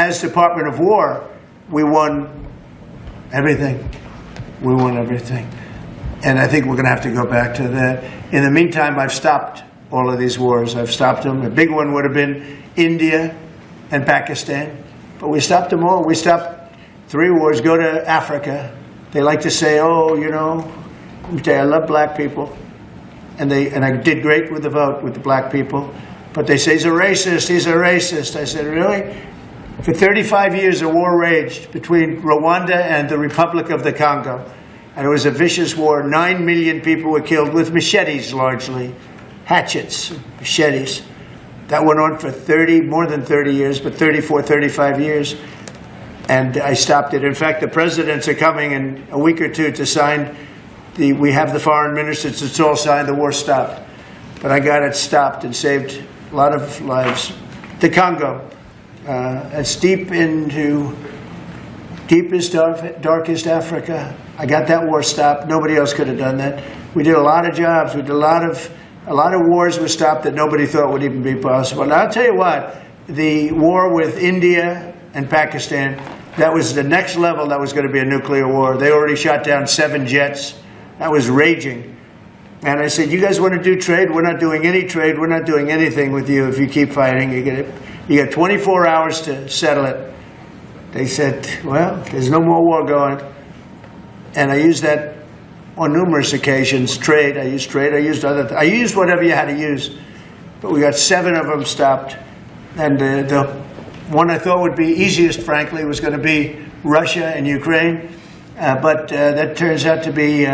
as Department of War, we won everything. We won everything. And I think we're going to have to go back to that. In the meantime, I've stopped all of these wars. I've stopped them. The big one would have been India and Pakistan. But we stopped them all. We stopped 3 wars. Go to Africa. They like to say, oh, you know, I love black people. And I did great with the vote with the black people. But they say, he's a racist, he's a racist. I said, really? For 35 years, a war raged between Rwanda and the Republic of the Congo. And it was a vicious war. 9 million people were killed with machetes, largely. Hatchets, machetes. That went on for more than 30 years, but 34, 35 years. And I stopped it. In fact, the presidents are coming in a week or two to sign we have the foreign ministers, it's all signed, the war stopped. But I got it stopped and saved a lot of lives. The Congo, it's deep into deepest, darkest Africa. I got that war stopped. Nobody else could have done that. We did a lot of jobs. We did a lot of wars were stopped that nobody thought would even be possible. Now, I'll tell you what, the war with India and Pakistan, that was the next level. That was going to be a nuclear war. They already shot down 7 jets. That was raging. And I said, you guys want to do trade? We're not doing any trade. We're not doing anything with you if you keep fighting. You got 24 hours to settle it. They said, well, there's no more war going. And I used that on numerous occasions. Trade, I used I used whatever you had to use. But we got 7 of them stopped. And the one I thought would be easiest, frankly, was going to be Russia and Ukraine. But that turns out to be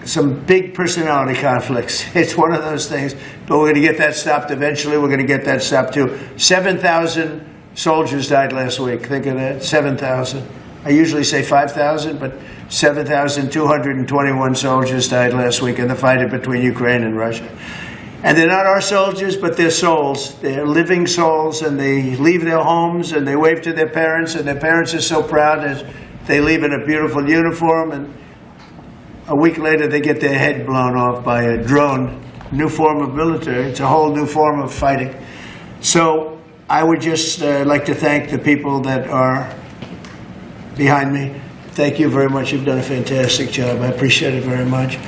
some big personality conflicts. It's one of those things. But we're going to get that stopped eventually. We're going to get that stopped too. 7,000 soldiers died last week. Think of that, 7,000. I usually say 5,000, but 7,221 soldiers died last week in the fight between Ukraine and Russia. And they're not our soldiers, but they're souls. They're living souls, and they leave their homes, and they wave to their parents, and their parents are so proud as they leave in a beautiful uniform, and a week later they get their head blown off by a drone. New form of military. It's a whole new form of fighting. So I would just like to thank the people that are behind me. Thank you very much. You've done a fantastic job. I appreciate it very much.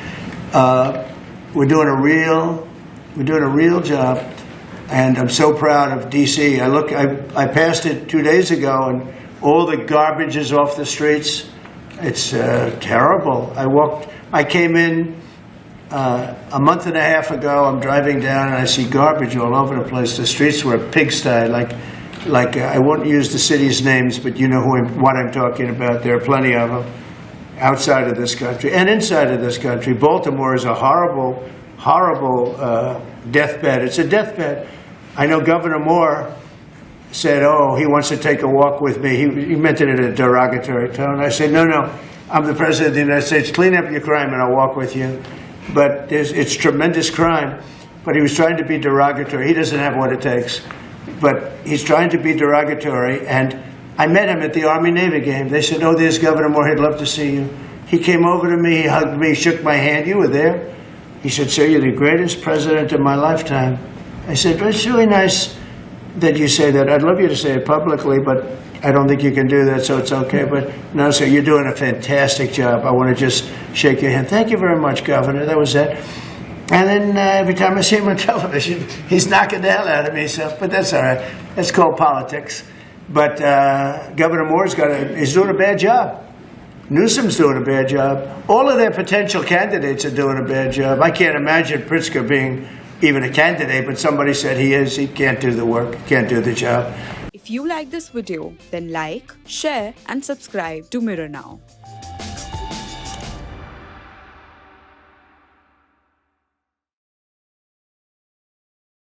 We're doing a real job, and I'm so proud of D.C. I passed it 2 days ago, and all the garbage is off the streets. It's terrible. I came in a month and a half ago. I'm driving down, and I see garbage all over the place. The streets were a pigsty. Like I won't use the cities' names, but you know what I'm talking about. There are plenty of them outside of this country and inside of this country. Baltimore is a horrible, horrible deathbed. It's a deathbed. I know Governor Moore said, oh, he wants to take a walk with me. He meant it in a derogatory tone. I said, no, I'm the President of the United States. Clean up your crime and I'll walk with you. But it's tremendous crime. But he was trying to be derogatory. He doesn't have what it takes. But he's trying to be derogatory. And I met him at the Army-Navy game. They said, oh, there's Governor Moore. He'd love to see you. He came over to me. He hugged me, shook my hand. You were there. He said, sir, you're the greatest president of my lifetime. I said, well, it's really nice that you say that. I'd love you to say it publicly, but I don't think you can do that, so it's okay. But no, sir, you're doing a fantastic job. I want to just shake your hand. Thank you very much, Governor. That was it. And then every time I see him on television, he's knocking the hell out of me. So, but that's all right. That's called politics. But Governor Moore's he's doing a bad job. Newsom's doing a bad job. All of their potential candidates are doing a bad job. I can't imagine Pritzker being even a candidate, but somebody said he is. He can't do the work, can't do the job. If you like this video, then like, share and subscribe to Mirror Now.